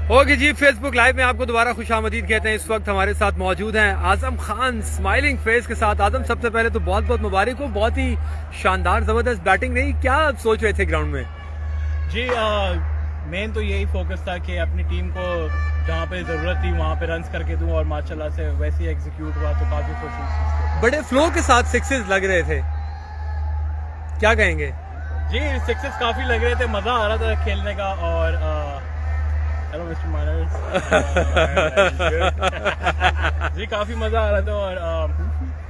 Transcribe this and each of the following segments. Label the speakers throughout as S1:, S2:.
S1: Okay जी, Facebook live में आपको दोबारा खुशामदीद कहते हैं। इस वक्त हमारे साथ मौजूद हैं आजम खान स्माइलिंग फेस के साथ। आजम, सबसे पहले तो बहुत बहुत मुबारक हो, बहुत ही शानदार जबरदस्त बैटिंग रही। क्या सोच रहे थे ग्राउंड में?
S2: जी मेन तो यही फोकस था कि अपनी टीम को जहाँ पे ज़रूरत थी वहाँ पे रन्स करके दूं और माशाल्लाह से वैसे ही एग्जीक्यूट हुआ, तो काफ़ी खुश हूँ इस चीज़ से।
S1: बड़े फ्लो के साथ सिक्सेस लग रहे थे, क्या कहेंगे?
S2: जी सिक्सेस काफ़ी लग रहे थे, मज़ा आ रहा था खेलने का। और हेलो मिस्टर माइनर्स जी काफ़ी मज़ा आ रहा था और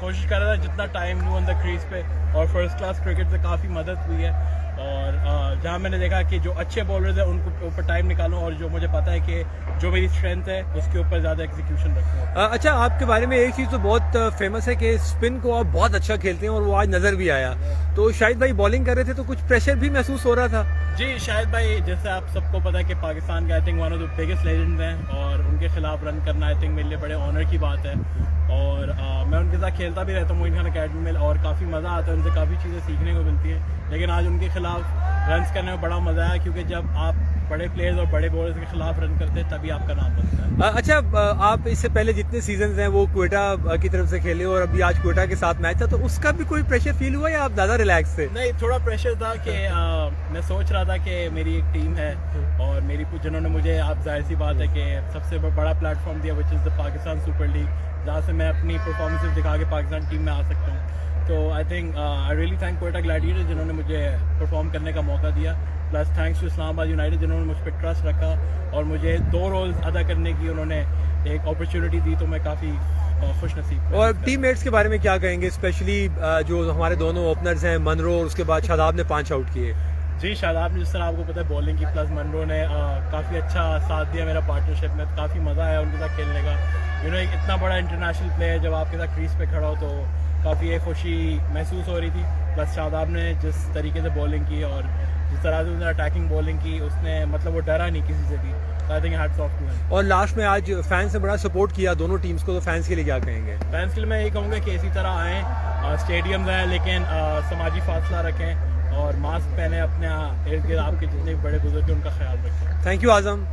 S2: कोशिश कर रहा था जितना टाइम लूँ ऑन द क्रीज पे, और फर्स्ट क्लास क्रिकेट से काफ़ी मदद हुई है। और जहाँ मैंने देखा कि जो अच्छे बॉलर्स हैं उनको ऊपर टाइम निकालूं, और जो मुझे पता है कि जो मेरी स्ट्रेंथ है उसके ऊपर ज़्यादा एग्जीक्यूशन रखूँ।
S1: अच्छा, आपके बारे में एक चीज़ तो बहुत फेमस है कि स्पिन को आप बहुत अच्छा खेलते हैं, और वो आज नज़र भी आया। तो शाहिद भाई बॉलिंग कर रहे थे तो कुछ प्रेशर भी महसूस हो रहा था?
S2: जी शाहिद भाई, जैसे आप सबको पता है कि पाकिस्तान के I think one of the biggest legends हैं, और उनके खिलाफ रन करना आई थिंक मेरे लिए बड़े ऑनर की बात है। और मैं उनके साथ खेलता भी रहता हूँ मोइन खान अकेडमी में, और काफ़ी मज़ा आता है, उनसे काफ़ी चीज़ें सीखने को मिलती हैं। लेकिन आज उनके खिलाफ रन्स करने में बड़ा मज़ा आया, क्योंकि जब आप बड़े प्लेयर्स और बड़े बॉलर्स के खिलाफ रन करते हैं तभी आपका नाम बनता है।
S1: अच्छा, आप इससे पहले जितने सीजन हैं वो क्वेटा की तरफ से खेले, और अभी आज क्वेटा के साथ मैच था, तो उसका भी कोई प्रेशर फील हुआ या आप ज़्यादा रिलैक्स थे?
S2: नहीं, थोड़ा प्रेशर था कि मैं सोच रहा था कि मेरी एक टीम है और मेरी जिन्होंने मुझे, आप जाहिर सी बात है कि सबसे बड़ा प्लेटफॉर्म दिया, which is the Pakistan super league, जहाँ से मैं अपनी परफॉर्मेंसेस दिखा के पाकिस्तान टीम में आ सकता हूँ। तो I think I really thank Quetta Gladiators जिन्होंने मुझे परफॉर्म करने का मौका दिया, plus thanks to Islamabad United जिन्होंने मुझ पर ट्रस्ट रखा और मुझे 2 रोल्स अदा करने की उन्होंने एक अपॉर्चुनिटी दी, तो मैं काफ़ी खुश नसीब।
S1: और टीम मेट्स के बारे में क्या कहेंगे, स्पेशली जो हमारे दोनों ओपनर्स हैं, मनरो और उसके बाद शादाब ने 5 आउट किए?
S2: जी शादाब ने, जिस तरह आपको पता है, बॉलिंग की, प्लस मनरो ने काफ़ी अच्छा साथ दिया मेरा पार्टनरशिप में। काफ़ी मज़ा आया उनके साथ खेलने का। एक इतना बड़ा इंटरनेशनल प्लेयर जब आपके साथ क्रीज पे खड़ा हो तो काफ़ी एक खुशी महसूस हो रही थी। प्लस शादाब ने जिस तरीके से बॉलिंग की और जिस तरह से उसने अटैकिंग बॉलिंग की, उसने मतलब वो डरा नहीं किसी से भी। I think hats off to him.
S1: और लास्ट में आज फैंस ने बड़ा सपोर्ट किया दोनों टीम्स को, तो फैंस के लिए क्या कहेंगे?
S2: फैंस के लिए मैं यही कहूँगा कि इसी तरह आएँ, स्टेडियम्स आएँ, लेकिन समाजी फासला रखें और मास्क पहने, अपने इर्द गिर्द आपके जितने बड़े बुजुर्ग हैं उनका ख्याल रखें।
S1: Thank you Azam.